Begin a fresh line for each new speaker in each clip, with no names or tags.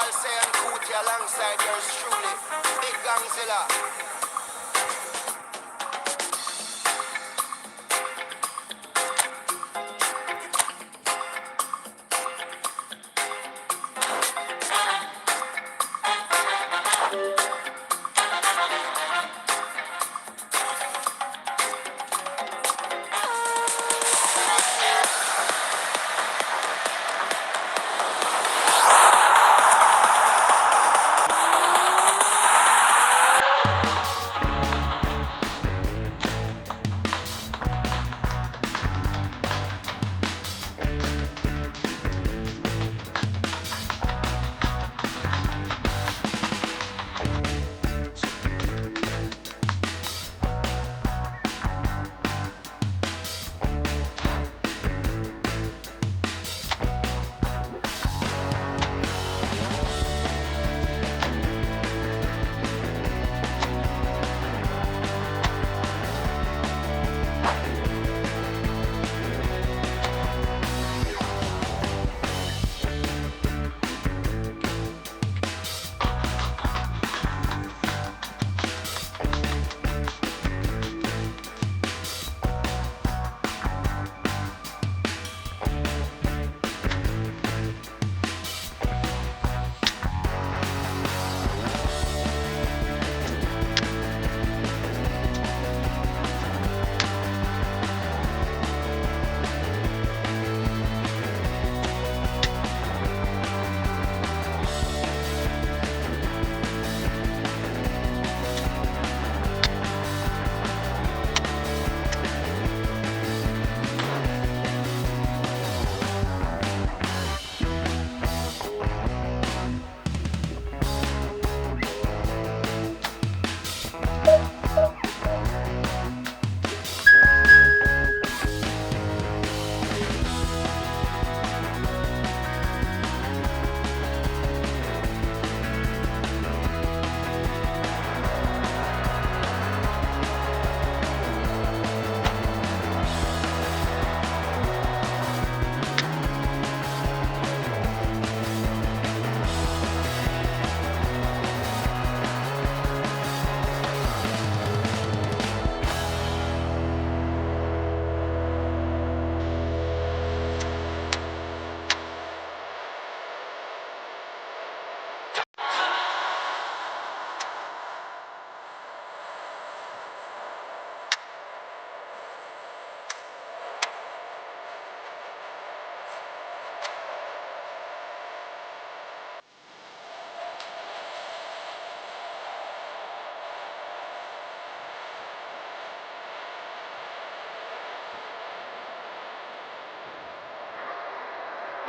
Say and Cootie alongside yours truly, Big Gangzilla.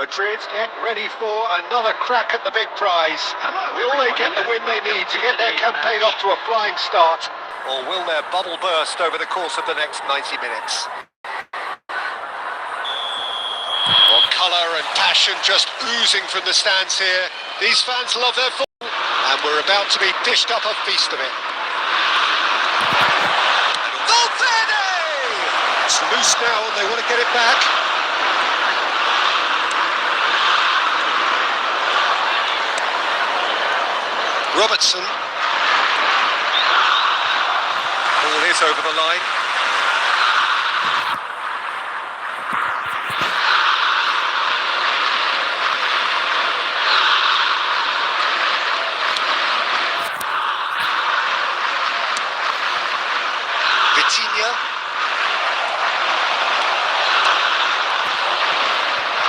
Madrid get ready for another crack at the big prize. Will they get the win they need to get their campaign off to a flying start? Or will their bubble burst over the course of the next 90 minutes? Well, colour and passion just oozing from the stands here. These fans love their football, and we're about to be dished up a feast of it. Valverde! It's loose now and they want to get it back. Robertson. Ball is over the line. Vitinha.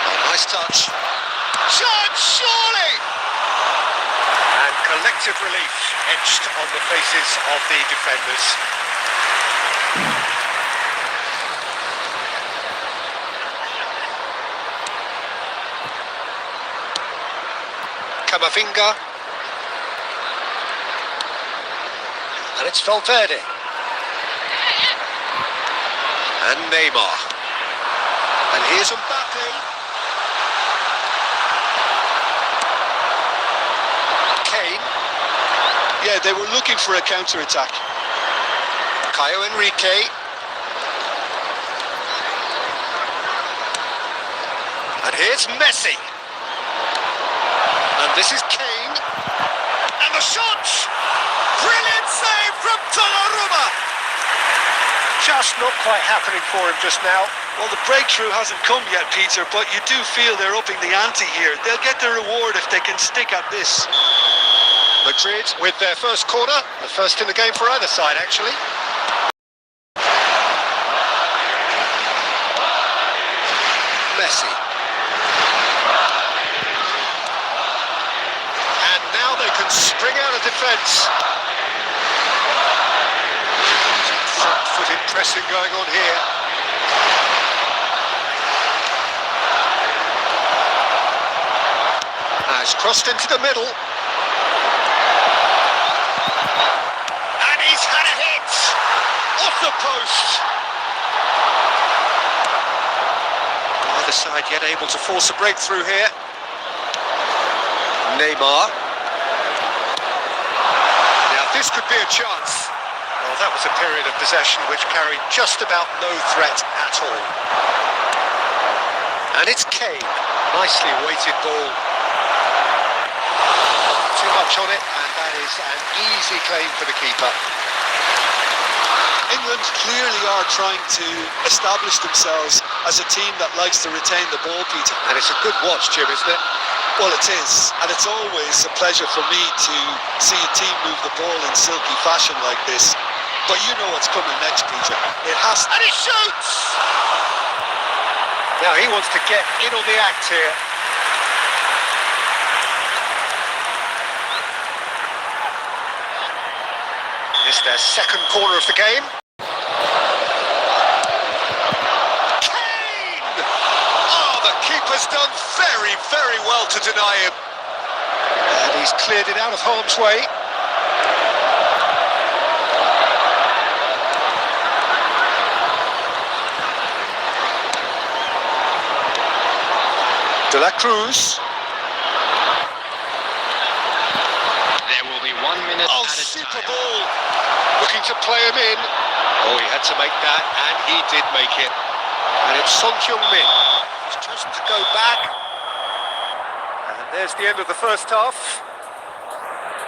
Oh, nice touch. Shot, surely! Collective relief etched on the faces of the defenders. Camavinga. And it's Valverde. And Neymar. And here's Mbappe.
Yeah, they were looking for a counter-attack.
Caio Henrique. And here's Messi. And This is Kane. And the shot! Brilliant save from Donnarumma! Just not quite happening for him just now.
Well, the breakthrough hasn't come yet, Peter, but you do feel they're upping the ante here. They'll get their reward if they can stick at this.
Madrid with their first corner, the first in the game for either side, actually. Messi. And now they can spring out of defence. Front-footed pressing going on here. Has crossed into the middle. And he's had a hit! Off the post! Neither side yet able to force a breakthrough here. Neymar. Now this could be a chance. Well, that was a period of possession which carried just about no threat at all. And it's Kane. Nicely weighted ball. Too much on it, and that is an easy claim for the keeper.
England clearly are trying to establish themselves as a team that likes to retain the ball, Peter.
And it's a good watch, Jim, isn't it?
Well, it is, and it's always a pleasure for me to see a team move the ball in silky fashion like this. But you know what's coming next, Peter. It has...
And he shoots! Now he wants to get in on the act here. It's their second corner of the game. Kane! Oh, the keeper's done very, very well to deny him. And he's cleared it out of harm's way. De la Cruz.
There will be 1 minute
Oh,
at a
super
time.
ball. Looking to play him in. Oh, he had to make that, and he did make it. And it's Son Heung-min. He's chosen to go back. And there's the end of the first half.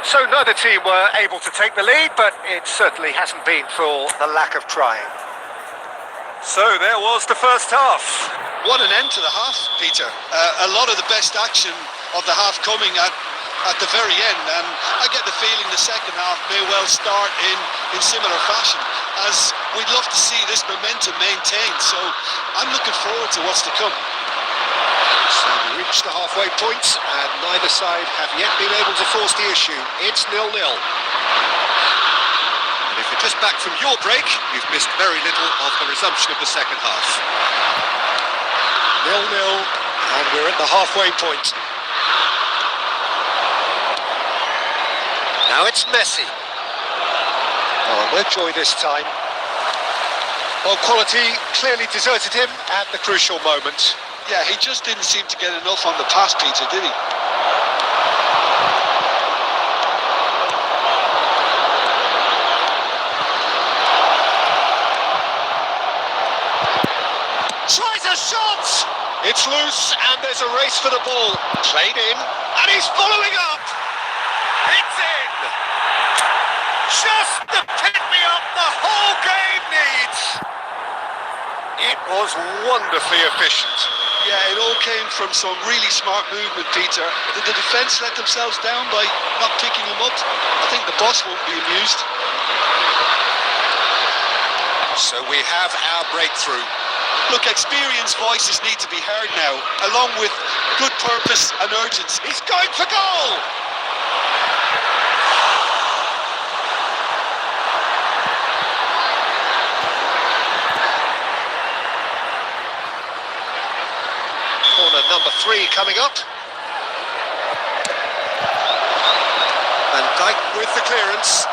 So neither team were able to take the lead, but it certainly hasn't been for the lack of trying. So there was the first half.
What an end to the half, Peter. A lot of the best action of the half coming at the very end, and I get the feeling the second half may well start in similar fashion, as we'd love to see this momentum maintained, so I'm looking forward to what's to come.
So we reached the halfway point, and neither side have yet been able to force the issue. It's 0-0. And if you're just back from your break, you've missed very little of the resumption of the second half. 0-0, and we're at the halfway point. Now it's Messi. Oh, no joy this time. Well, quality clearly deserted him at the crucial moment.
Yeah, he just didn't seem to get enough on the pass, Peter, did he?
Tries a shot! It's loose, and there's a race for the ball. Played in, and he's following up! It's in! Just the pick-me-up the whole game needs! It was wonderfully efficient.
Yeah, it all came from some really smart movement, Peter. Did the defence let themselves down by not picking him up? I think the boss won't be amused.
So we have our breakthrough.
Look, experienced voices need to be heard now, along with good purpose and urgency.
He's going for goal! Corner number 3 coming up. Van Dijk with the clearance.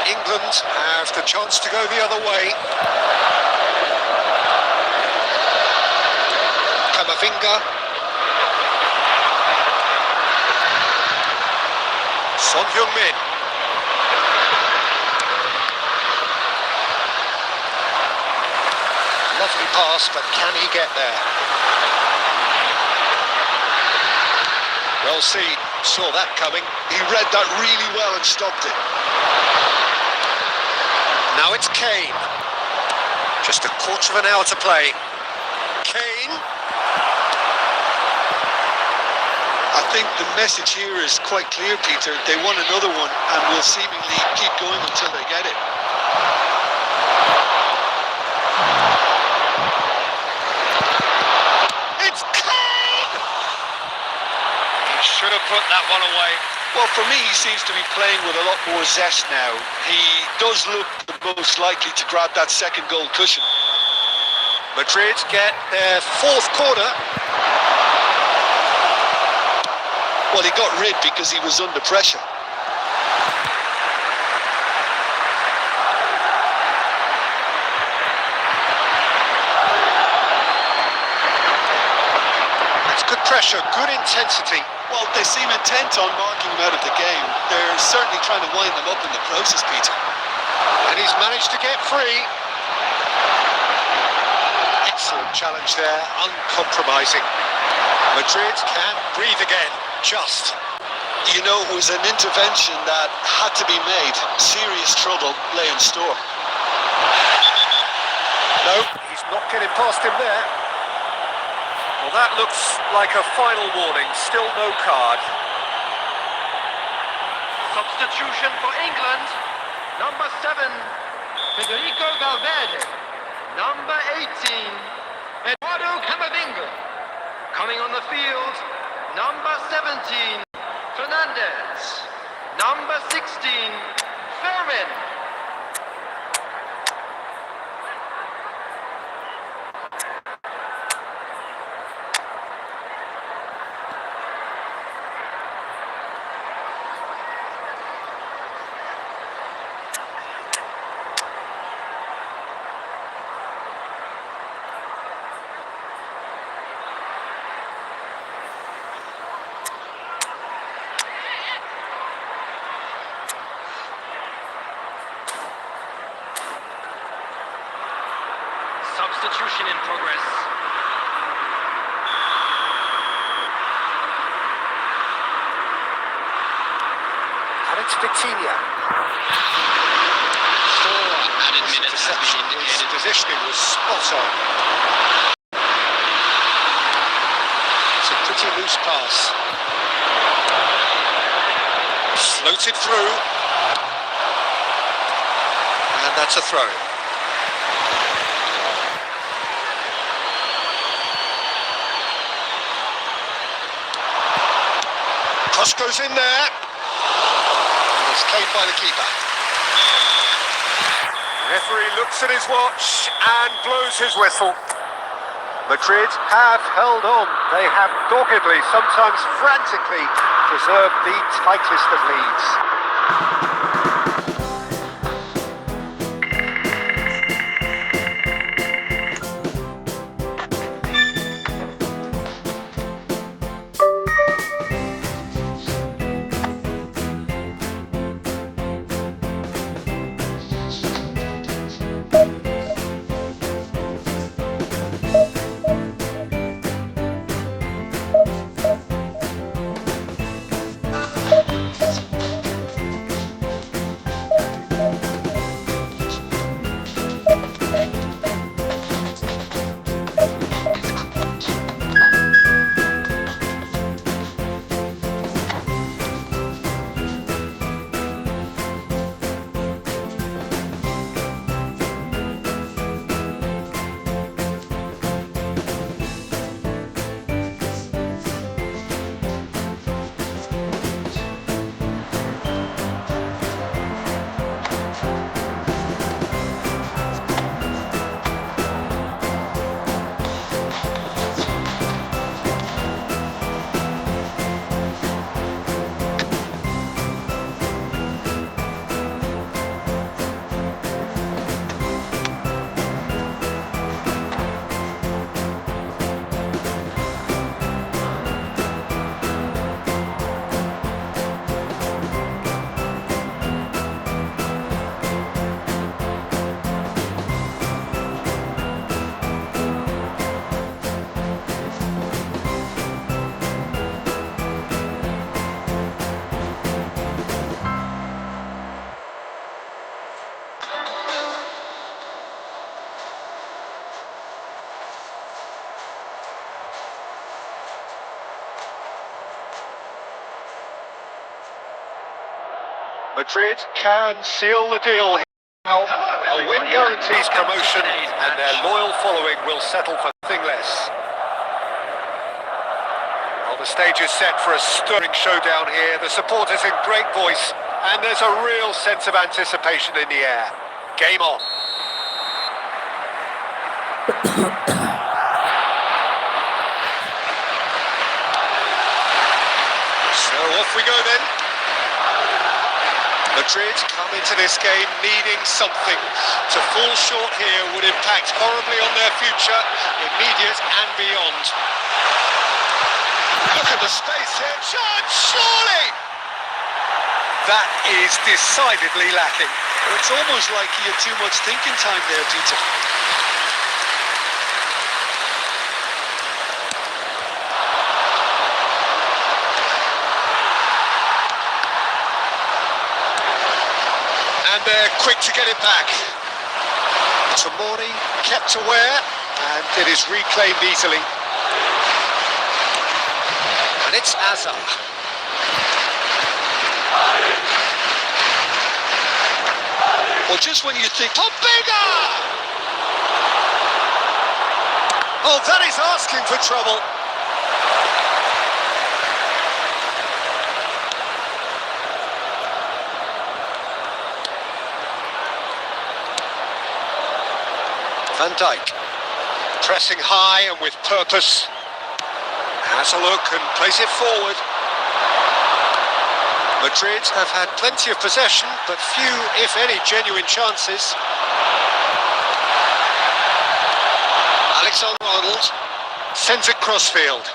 England have the chance to go the other way. Kamavinga. Son Heung-min. Lovely pass, but can he get there? Well seen, saw that coming.
He read that really well and stopped it.
Now it's Kane. Just a quarter of an hour to play. Kane.
I think the message here is quite clear, Peter. They want another one and will seemingly keep going until they get it.
It's Kane! He should have put that one away.
Well, for me, he seems to be playing with a lot more zest now. He does look the most likely to grab that second goal cushion.
Madrid get their fourth corner.
Well, he got rid because he was under pressure.
That's good pressure, good intensity.
Well, they seem intent on marking him out of the game. They're certainly trying to wind them up in the process, Peter.
And he's managed to get free. Excellent challenge there, uncompromising. Madrid can breathe again, just.
You know, it was an intervention that had to be made. Serious trouble lay in store.
No, he's not getting past him there. Well, that looks like a final warning, still no card.
Substitution for England, number 7, Federico Valverde. Number 18, Eduardo Camavinga. Coming on the field, number 17, Fernandez. Number 16, Fermin. Substitution in progress.
And it's Vitinha.
4 added minutes have been
His
indicated.
positioning was spot on. It's a pretty loose pass. Floated through. And that's a throw. Cross goes in there. It's claimed by the keeper. Referee looks at his watch and blows his whistle. Madrid have held on. They have doggedly, sometimes frantically, preserved the tightest of leads. Madrid can seal the deal here. Now, a win guarantees promotion, and their loyal following will settle for nothing less. Well, the stage is set for a stirring showdown here. The supporters in great voice, and there's a real sense of anticipation in the air. Game on. So off we go then. Madrid come into this game needing something. To fall short here would impact horribly on their future, immediate and beyond. Look at the space here. Chance, surely! That is decidedly lacking.
It's almost like he had too much thinking time there, Peter.
And they're quick to get it back. Tomori kept aware, and it is reclaimed easily. And it's Azar.
Well, just when you think,
Pobega! Oh, that is asking for trouble. Van Dijk, pressing high and with purpose, has a look and plays it forward. Madrid have had plenty of possession, but few, if any, genuine chances. Alexander-Arnold sends it crossfield.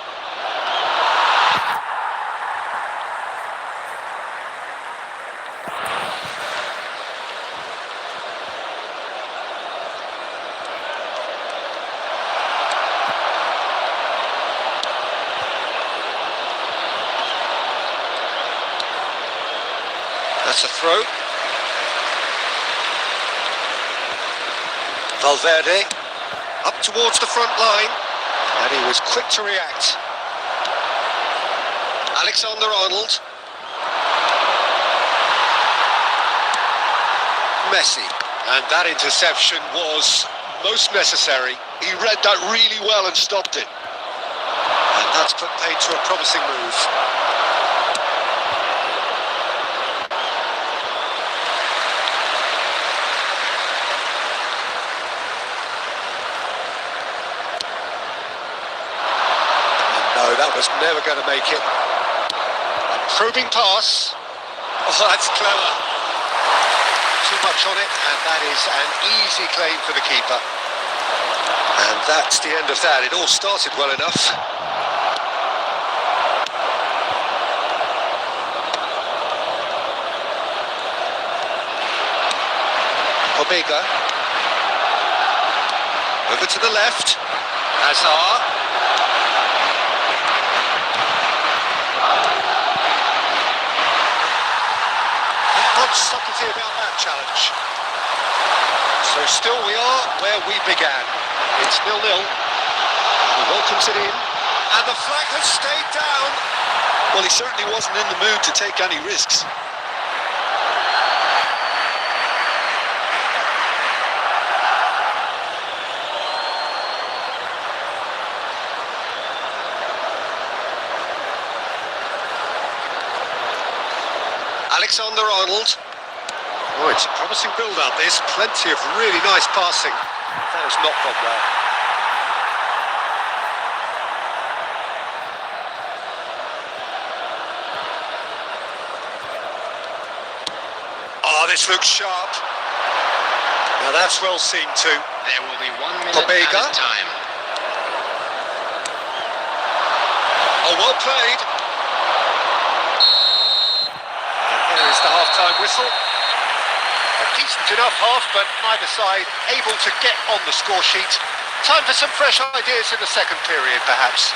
That's a throw. Valverde up towards the front line, and he was quick to react. Alexander-Arnold. Messi, and that interception was most necessary.
he read that really well and stopped it.
And that's put paid to a promising move. No, that was never going to make it. A probing pass. Oh, that's clever. Too much on it, and that is an easy claim for the keeper. And that's the end of that. It all started well enough. Pobega. Over to the left. Hazard. Not much subtlety about that challenge. So still we are where we began. It's 0-0. He welcomes it in, and the flag has stayed down.
Well, he certainly wasn't in the mood to take any risks.
Alexander-Arnold. Oh, it's a promising build-up. There's plenty of really nice passing. That has not gone well. Oh, this looks sharp. Now that's well seen too.
There will be 1 minute
Pobega.
added time.
Oh, well played. And there is the half-time whistle. A decent enough half, but neither side able to get on the score sheet. Time for some fresh ideas in the second period, perhaps.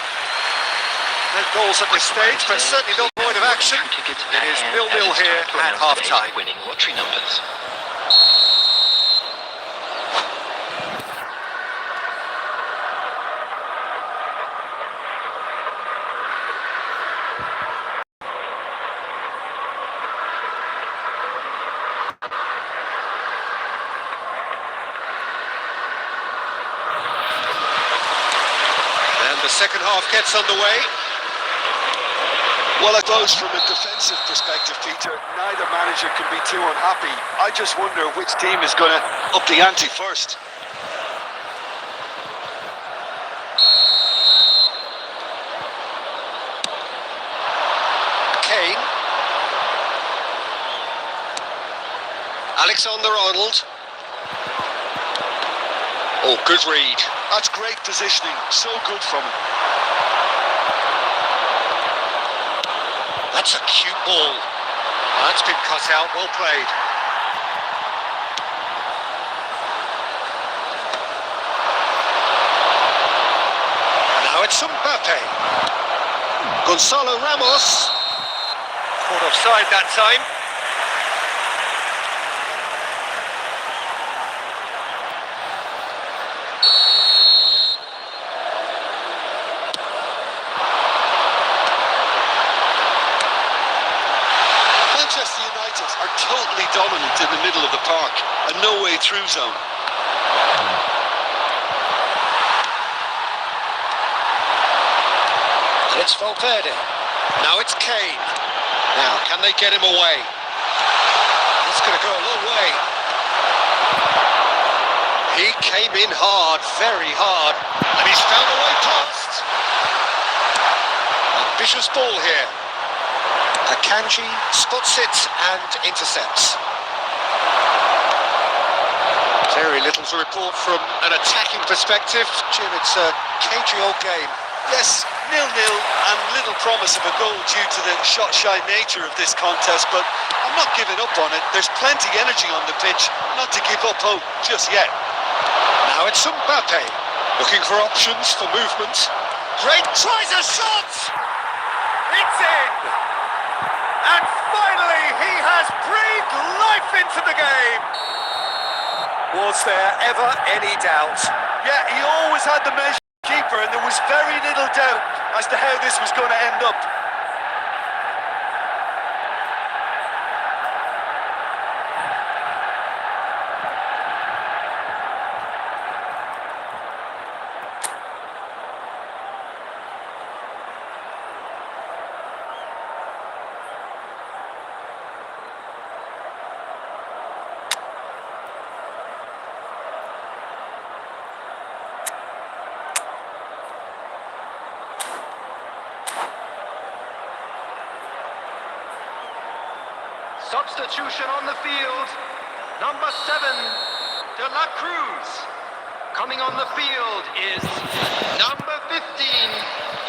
No goals at this stage, but certainly not void of action. It is 0-0 here at half-time.
Winning lottery numbers.
The second half gets underway.
Well, I suppose from a defensive perspective, Peter, neither manager can be too unhappy. I just wonder which team is going to up the ante first.
Kane. Alexander-Arnold. Oh, good read.
That's great positioning, so good from him.
That's a cute ball. That's been cut out, well played. Now it's Mbappe. Gonzalo Ramos. Caught offside that time.
Manchester United are totally dominant in the middle of the park, a no-way through zone.
It's Valverde. Now it's Kane. Now, can they get him away? That's going to go a long way. He came in hard, very hard, and he's found a way past. Ambitious ball here. Akanji spots it and intercepts. Very little to report from an attacking perspective. Jim, it's a cagey old game.
Yes, 0-0 and little promise of a goal due to the shot-shy nature of this contest, but I'm not giving up on it. There's plenty energy on the pitch, not to give up hope just yet.
Now it's Mbappe, looking for options for movement. Great, tries a shot! It's in! And finally he has breathed life into the game! Was there ever any doubt?
Yeah, he always had the measure keeper, and there was very little doubt as to how this was going to end up.
Substitution on the field. Number 7, De La Cruz. Coming on the field is number 15,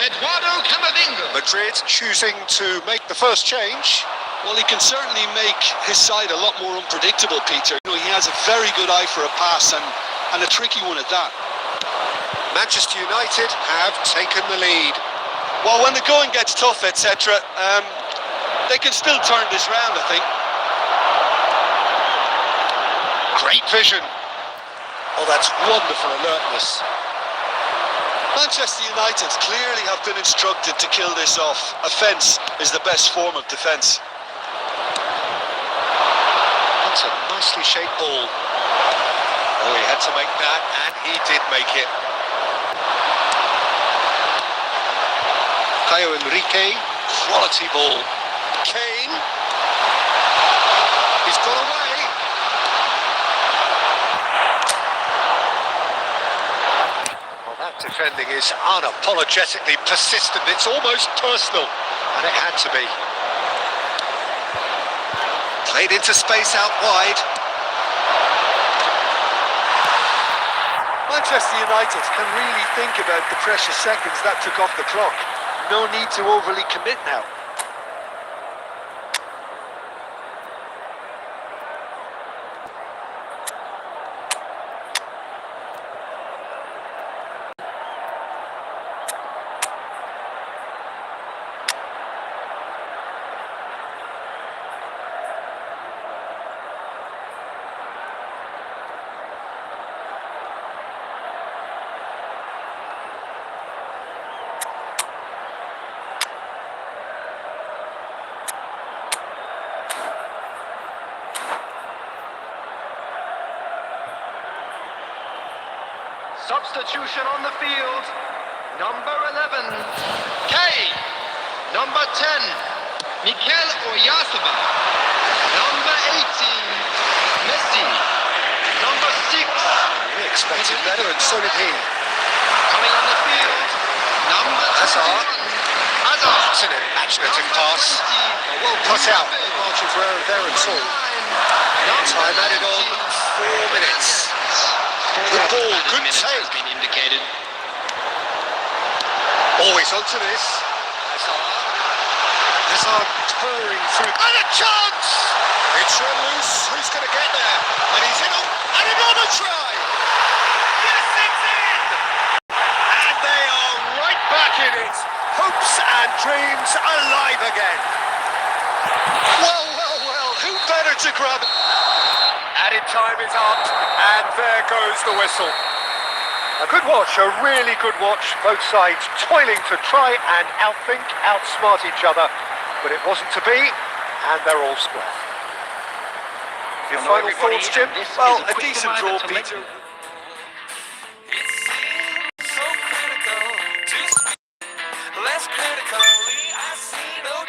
Eduardo Camavinga.
Madrid choosing to make the first change.
Well, he can certainly make his side a lot more unpredictable, Peter. You know, he has a very good eye for a pass and a tricky one at that.
Manchester United have taken the lead.
Well, when the going gets tough, etc., they can still turn this round, I think.
Great vision. Oh, that's wonderful alertness.
Manchester United clearly have been instructed to kill this off. Offence is the best form of defence.
That's a nicely shaped ball. Oh, he had to make that, and he did make it. Caio Henrique, quality ball. Kane. He's got away. Well, that defending is unapologetically persistent. It's almost personal, and it had to be. Played into space out wide.
Manchester United can really think about the precious seconds that took off the clock. No need to overly commit now.
Substitution on the field. Number Number 10, Mikel Oyarzabal. Number 18, Messi. Number 6,
He expected better, and so did he.
coming on the field, number 21, Hazard.
It's an imaginative pass. Well cut out. Margins were there and all. Time added on 4 minutes. Good ball, good
Minutes has
take.
been indicated.
Always onto this. Hazard pouring through. And a chance! It's run loose. Who's going to get there? And he's in on. And another try! Yes, it's in! And they are right back in it. Hopes and dreams alive again.
Well, well, well, who better to grab it?
Added time is up, and there goes the whistle. A good watch, a really good watch. Both sides toiling to try and outthink, outsmart each other, but it wasn't to be, and they're all square. Your
Hello,
final
everybody,
thoughts, Jim?
and this
Well,
is
a
quick
decent
reminder
draw,
to let
Peter.
you-
Less critically, I see no.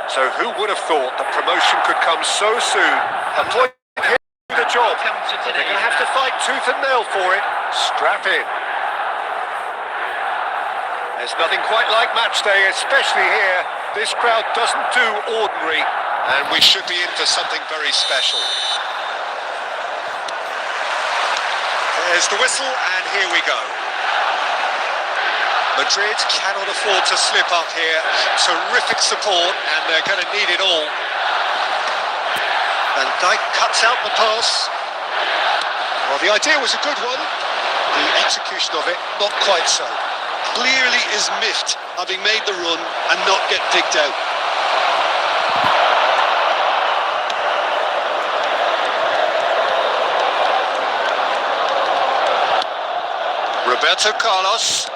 So who would have thought that promotion could come so soon? A point here the job.
Welcome to
They're going to have to
today's
fight tooth and nail for it. Strap in. There's nothing quite like match day, especially here. This crowd doesn't do ordinary, and we should be in for something very special. There's the whistle, and here we go. Madrid cannot afford to slip up here. Terrific support, and they're going to need it all. Van Dijk cuts out the pass. Well, the idea was a good one. The execution of it, not quite so.
Clearly is miffed, having made the run and not get picked out.
Roberto Carlos.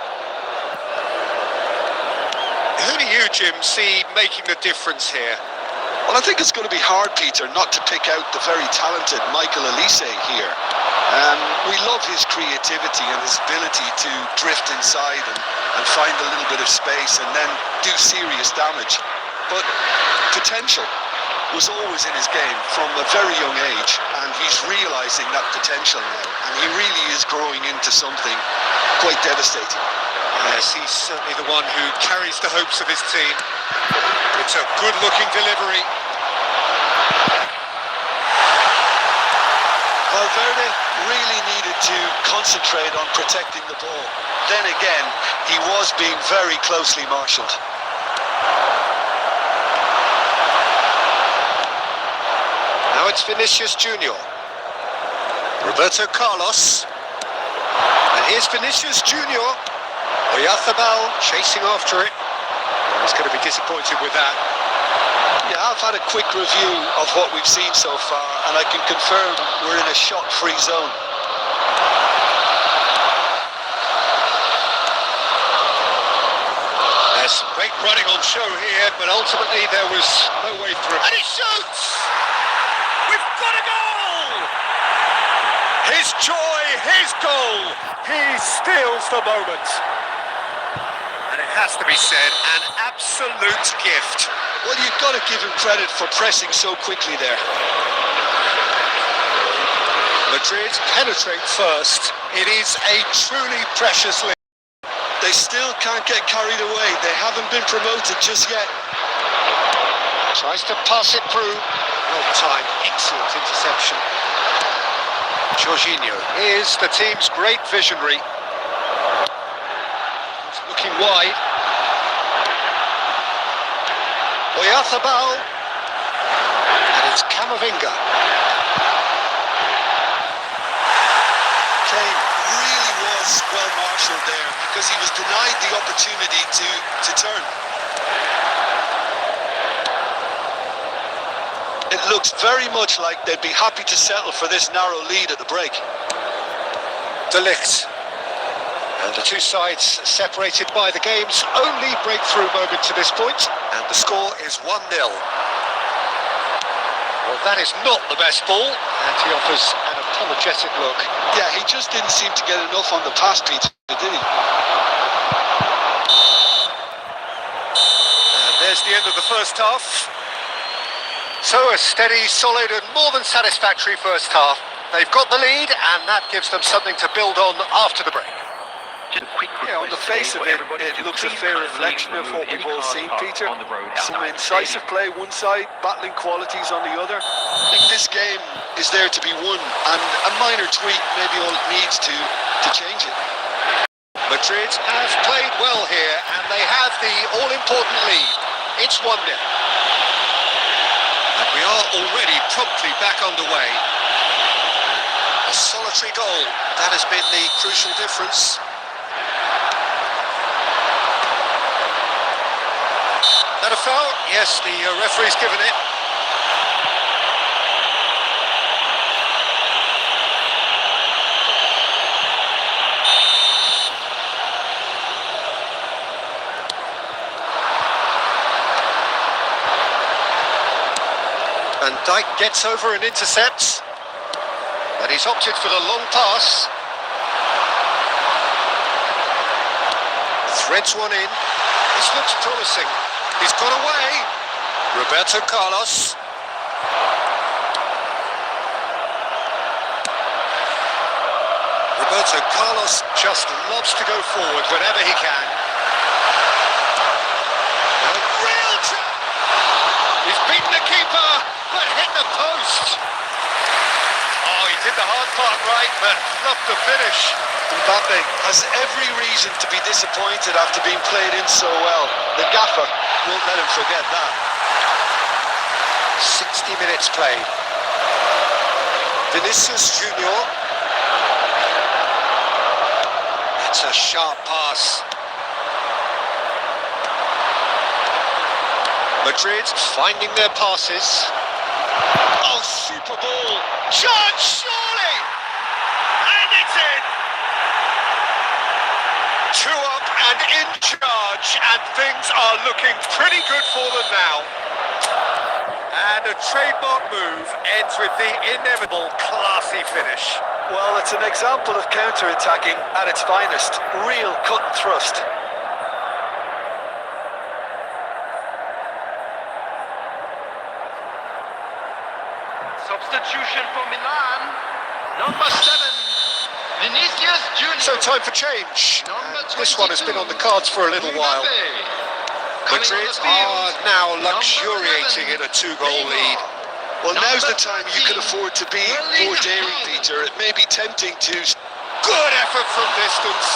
Who do you, Jim, see making the difference here?
Well, I think it's going to be hard, Peter, not to pick out the very talented Michael Olise here. We love his creativity and his ability to drift inside and find a little bit of space and then do serious damage. But potential was always in his game from a very young age, and he's realising that potential now, and he really is growing into something quite devastating.
Yes, he's certainly the one who carries the hopes of his team. It's a good-looking delivery.
Valverde really needed to concentrate on protecting the ball. Then again, he was being very closely marshalled.
Now it's Vinicius Junior. Roberto Carlos. And here's Vinicius Junior. Oyarzábal chasing after it. Well, he's going to be disappointed with that.
Yeah, I've had a quick review of what we've seen so far, and I can confirm we're in a shot-free zone.
There's great running on show here, but ultimately there was no way through. And he shoots! We've got a goal! His joy, his goal! He steals the moment. And it has to be said, an absolute gift.
Well, you've got to give him credit for pressing so quickly there.
Madrid penetrate first. It is a truly precious lead.
They still can't get carried away. They haven't been promoted just yet.
Tries to pass it through. Well timed, excellent interception. Jorginho is the team's great visionary. He's looking wide. Oyarzábal. And it's Camavinga.
Kane really was well marshalled there because he was denied the opportunity to turn. It looks very much like they'd be happy to settle for this narrow lead at the break.
De Ligt. And the two sides separated by the game's only breakthrough moment to this point. And the score is 1-0. Well, that is not the best ball. And he offers an apologetic look.
Yeah, he just didn't seem to get enough on the pass, Peter, did he?
And there's the end of the first half. So a steady, solid and more than satisfactory first half. They've got the lead and that gives them something to build on after the break.
Just a quick
Yeah, on the face of it, it looks a fair reflection of what we've all seen, Peter. Some incisive play one side, battling qualities on the other. I think this game is there to be won, and a minor tweak may be all it needs to change it.
Madrid have played well here and they have the all-important lead. It's 1-0. And we are already promptly back underway. A solitary goal, that has been the crucial difference. That a foul? Yes, the referee's given it. And Dijk gets over and intercepts. But he's opted for the long pass. Threads one in. This looks promising. He's got away. Roberto Carlos. Roberto Carlos just loves to go forward whenever he can. A real chance. He's beaten the keeper, but hit the post. Oh, he did the hard part right, but fluffed the finish.
Mbappe has every reason to be disappointed after being played in so well. The gaffer won't let him forget that.
60 minutes played. Vinicius Junior. It's a sharp pass. Madrid finding their passes. Oh, super ball. Chance, surely! And it's in! 2 up and in charge, and things are looking pretty good for them now. And a trademark move ends with the inevitable classy finish.
Well, it's an example of counter-attacking at its finest. Real cut and thrust.
Substitution. Substitution for Milan. Number 7, Vinicius Junior.
So time for change. This one has been on the cards for a little while. Madrid are now luxuriating in a 2-goal lead.
Well, now's the time you can afford to be more daring, Peter. It may be tempting to...
Good effort from distance.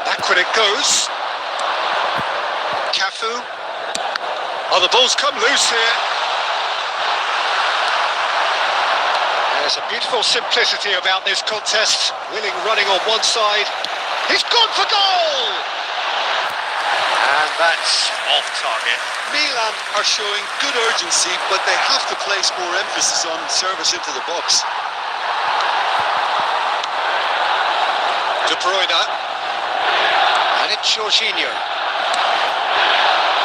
Backward it goes. Cafu. Oh, the ball's come loose here. There's a beautiful simplicity about this contest. Willing running on one side. He's gone for goal! And that's off target.
Milan are showing good urgency, but they have to place more emphasis on service into the box.
De Bruyne. And it's Jorginho.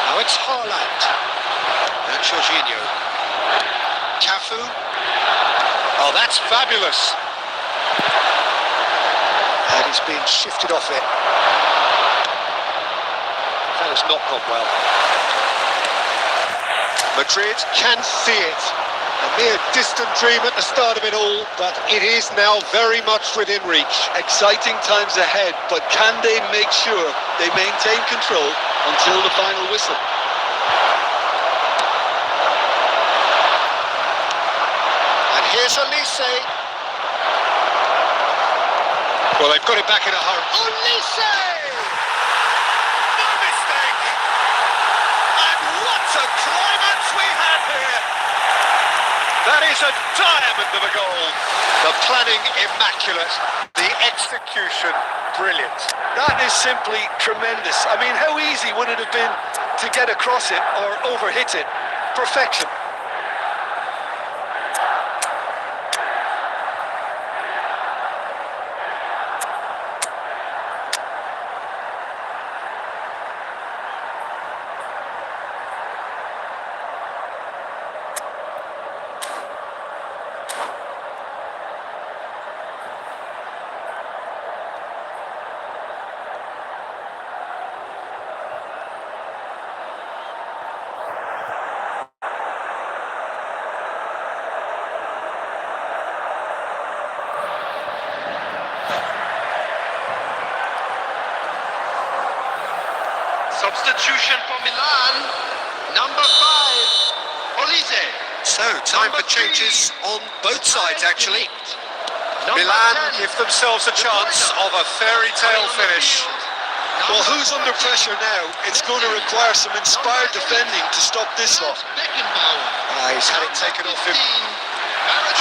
Now it's Haaland. And Jorginho. Cafu. Oh, that's fabulous. And he's been shifted off it. That has not gone well. Madrid can see it. A mere distant dream at the start of it all, but it is now very much within reach.
Exciting times ahead, but can they make sure they maintain control until the final whistle?
And here's Elise. Well, they've got it back in a hurry. Elise! No mistake! And what a climax we have here! That is a diamond of a goal. The planning immaculate, the execution brilliant.
That is simply tremendous. I mean, how easy would it have been to get across it or overhit it? Perfection.
Substitution for Milan. Number 5, Olise.
So, time for changes on both sides, actually. Milan give themselves a chance of a fairy tale finish.
Well, who's under pressure now? It's going to require some inspired defending to stop this lot.
He's had it taken off him.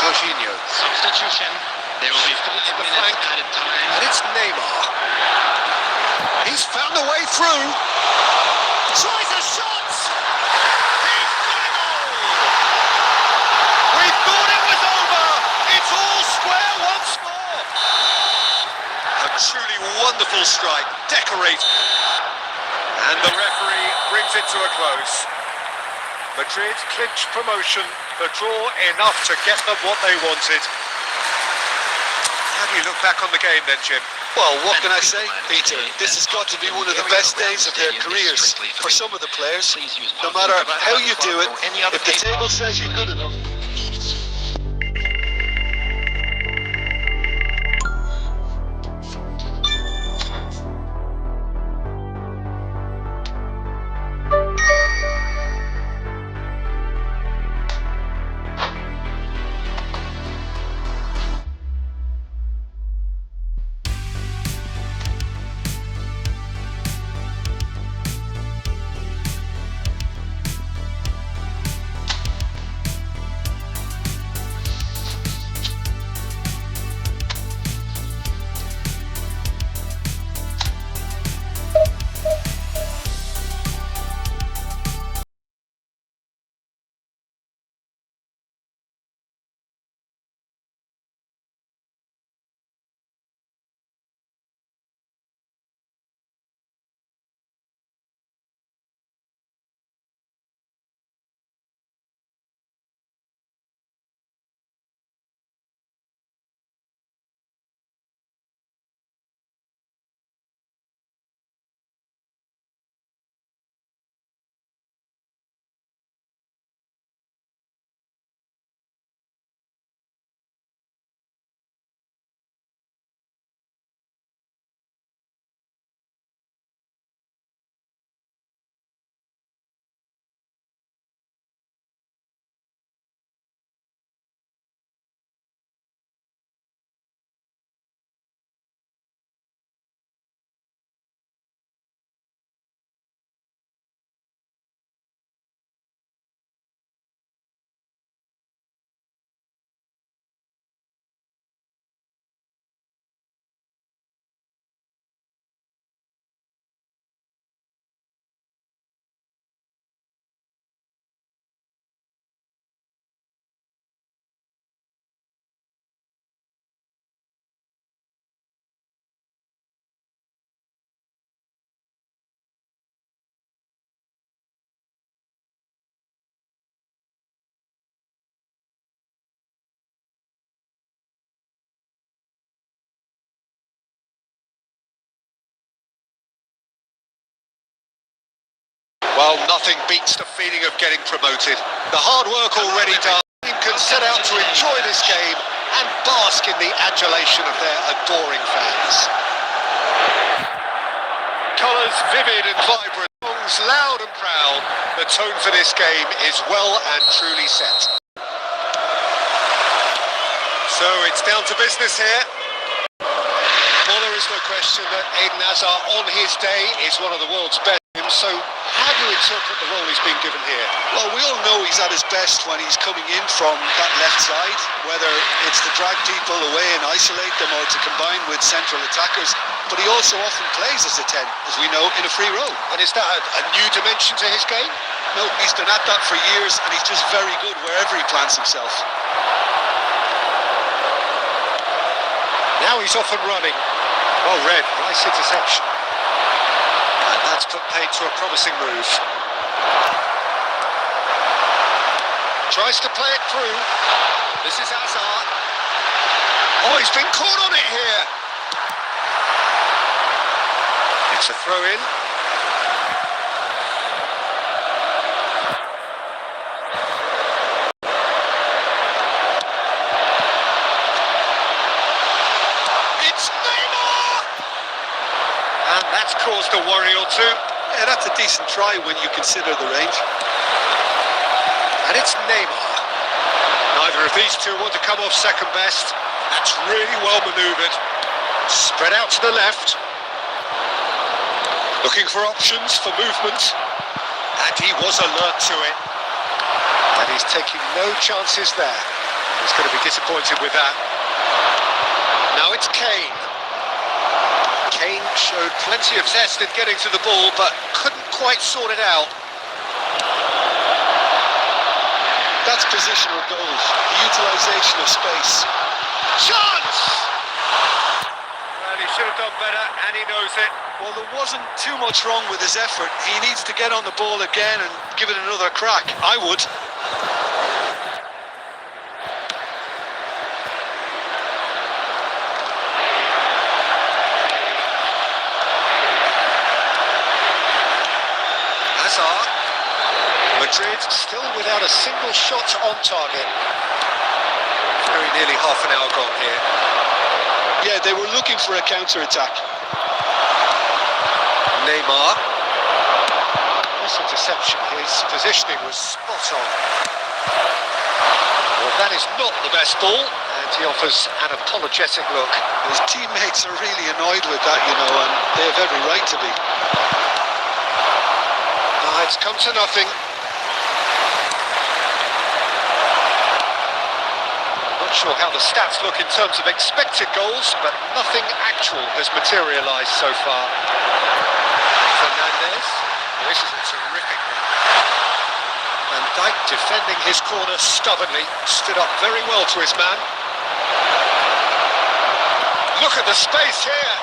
Jorginho.
Substitution. There will be 5 minutes added time.
And it's Neymar. He's found a way through. Tries a shot. He's got it all. We thought it was over. It's all square once more. A truly wonderful strike. Decorate. And the referee brings it to a close. Madrid clinched promotion. The draw enough to get them what they wanted. How do you look back on the game then, Jim?
Well, what can I say, Peter? This has got to be one of the best days of their careers for some of the players. No matter how you do it, if the table says you're good enough.
Well, nothing beats the feeling of getting promoted. The hard work already done. The team can set out to enjoy this game and bask in the adulation of their adoring fans. Colours vivid and vibrant, songs loud and proud. The tone for this game is well and truly set. So it's down to business here. Well, there is no question that Eden Hazard on his day is one of the world's best. So how do you interpret the role he's been given here?
Well, we all know he's at his best when he's coming in from that left side, whether it's to drag people away and isolate them or to combine with central attackers. But he also often plays as a 10, as we know, in a free role.
And is that a new dimension to his game?
No, he's been at that for years and he's just very good wherever he plants himself.
Now he's off and running. Well read, nice interception. And that's put paid to a promising move. Tries to play it through. This is Hazard. Oh, he's been caught on it here. It's a throw in. It's Neymar! And that's caused a worry or two.
Yeah, that's a decent try when you consider the range.
And it's Neymar. Neither of these two want to come off second best. That's really well manoeuvred. Spread out to the left. Looking for options for movement. And he was alert to it. And he's taking no chances there. He's going to be disappointed with that. Now it's Kane. Kane showed plenty of zest in getting to the ball, but couldn't quite sort it out.
That's positional goals, the utilisation of space.
Chance! Well, he should have done better, and he knows it.
Well, there wasn't too much wrong with his effort. He needs to get on the ball again and give it another crack. I would.
Hazard. Madrid still without a single shot on target. Very nearly half an hour gone here.
Yeah, they were looking for a counter-attack.
Neymar. Nice interception. His positioning was spot on. Well, that is not the best ball, and he offers an apologetic look.
His teammates are really annoyed with that, you know, and they have every right to be.
It's come to nothing. Not sure how the stats look in terms of expected goals, but nothing actual has materialised so far. Fernandes. This is a terrific one. Van Dijk defending his corner stubbornly, stood up very well to his man. Look at the space here.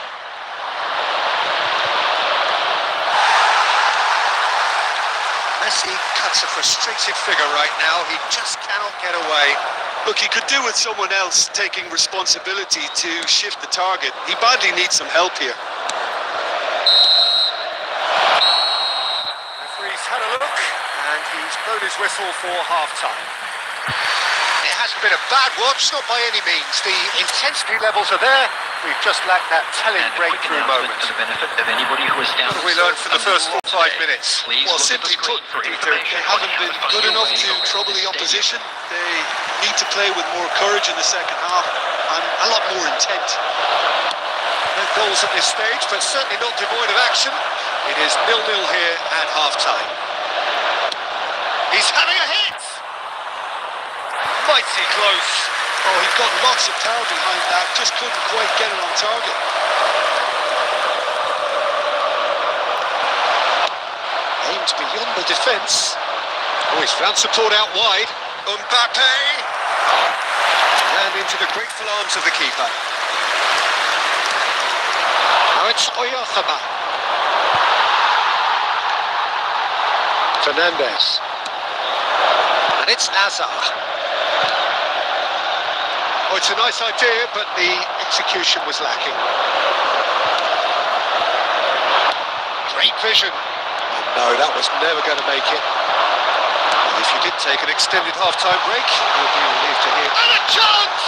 Messi cuts a frustrated figure right now. He just cannot get away.
Look, he could do with someone else taking responsibility to shift the target. He badly needs some help here.
Referee's had a look, and he's blown his whistle for half-time. It hasn't been a bad watch, not by any means. The intensity levels are there. We've just lacked that telling breakthrough moment.
For the benefit of anybody who is down.
What have we learned from the first 5 minutes?
Well, simply put, Peter, they haven't been good enough to trouble the opposition. They need to play with more courage in the second half and a lot more intent.
No goals at this stage, but certainly not devoid of action. It is 0-0 here at half-time. He's having a hit! Mighty close.
Oh, he's got lots of power behind that, just couldn't quite get it on target.
Aimed beyond the defence. Oh, he's found support out wide. Mbappe! And into the grateful arms of the keeper. Now it's Oyarzabal. Fernandes. And it's Hazard. Oh, it's a nice idea, but the execution was lacking. Great vision. No, that was never going to make it. And if you did take an extended half-time break, you'll be relieved to hear. And a chance!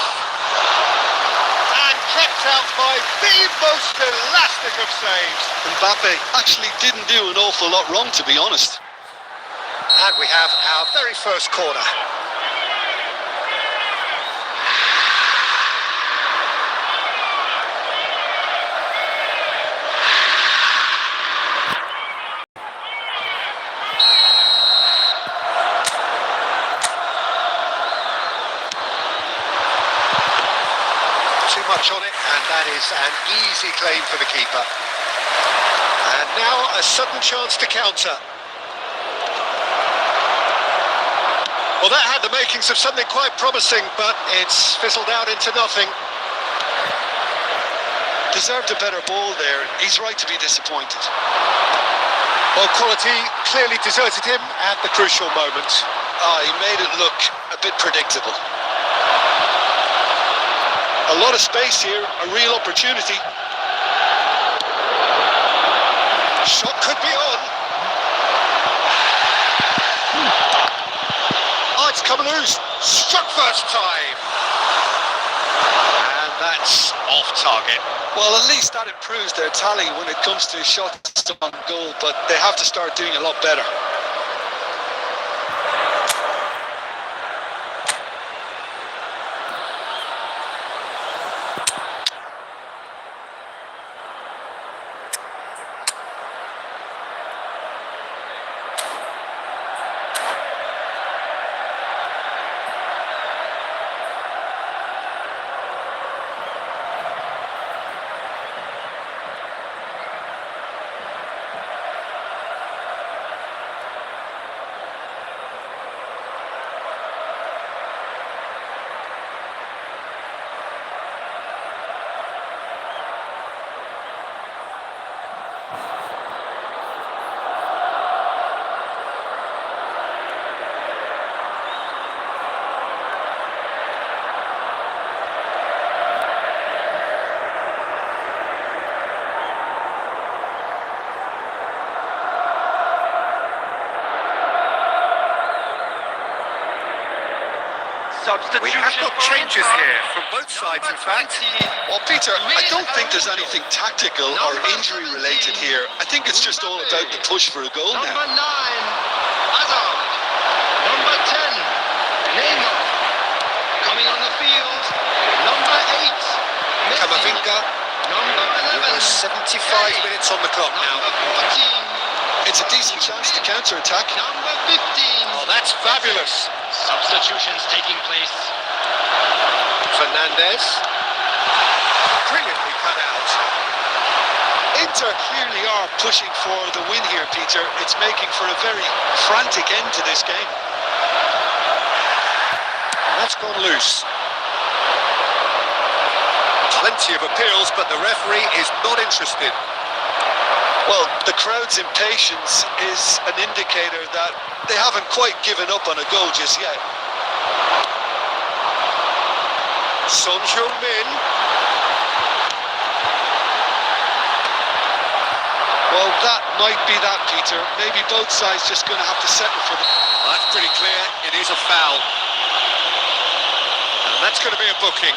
And kept out by the most elastic of saves.
Mbappe actually didn't do an awful lot wrong, to be honest.
And we have our very first corner. Too much on it, and that is an easy claim for the keeper. And now a sudden chance to counter. Well, that had the makings of something quite promising, but it's fizzled out into nothing.
Deserved a better ball there. He's right to be disappointed.
Well, quality clearly deserted him at the crucial moment.
He made it look a bit predictable. A lot of space here, a real opportunity.
Shot could be on. Oh, it's come loose. Struck first time. And that's off target.
Well, at least that improves their tally when it comes to shots on goal, but they have to start doing a lot better.
We have got changes here from both sides, in fact.
Well, Peter, I don't think there's anything tactical or injury related here. I think it's just all about the push for a goal now.
Number 9, Hazard. Number 10, Neymar. Coming on the field, number 8, Messi.
Camavinga.
Number 11,
75 minutes on the clock now.
Number 14,
It's a decent chance to counter-attack.
number 15.
Oh, that's fabulous.
Substitutions taking place.
Fernandez. Brilliantly cut out.
Inter clearly are pushing for the win here, Peter. It's making for a very frantic end to this game.
And that's gone loose. Plenty of appeals, but the referee is not interested.
Well, the crowd's impatience is an indicator that they haven't quite given up on a goal just yet.
Son Heung-min.
Well, that might be that, Peter. Maybe both sides just going to have to settle for the...
Well, that's pretty clear. It is a foul. And that's going to be a booking.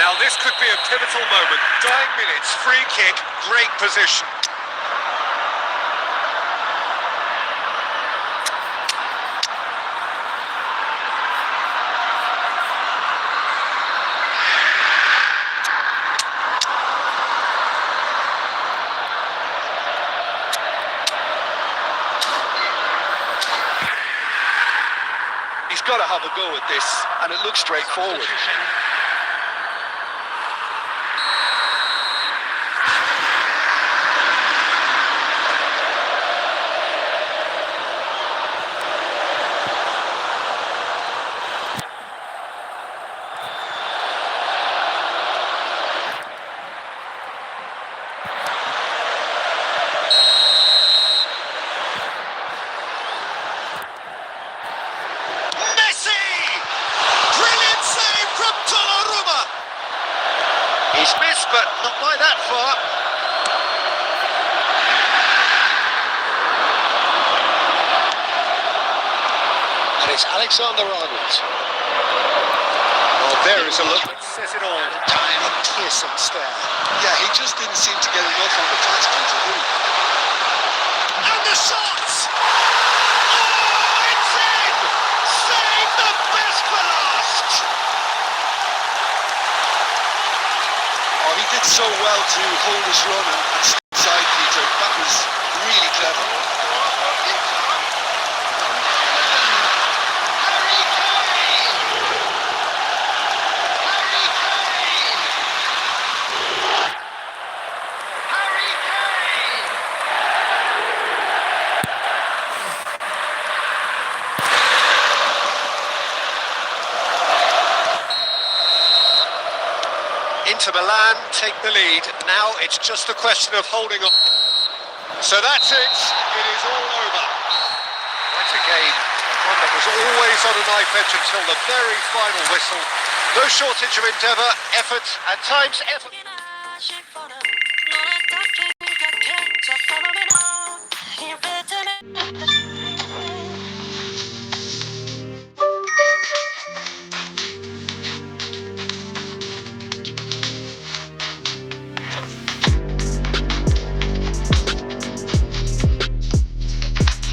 Now this could be a pivotal moment. Dying minutes, free kick, great position.
He's got to have a go at this, and it looks straightforward.
Substitution.
Messi! Brilliant save from Tolisso! this, but not by that far. And it's Alexander-Arnold. Well, there is a look that says it all.
Time.
A piercing stare.
Yeah, he just didn't seem to get enough on the touch, Peter, did he?
And the shots! Oh, it's in! Save the best for last!
Oh, he did so well to hold his run and stay inside, Peter. That was really clever.
Inter Milan take the lead. Now it's just a question of holding on. So that's it. It is all over. What a game. One that was always on a knife edge until the very final whistle. No shortage of endeavour, effort, at times effort.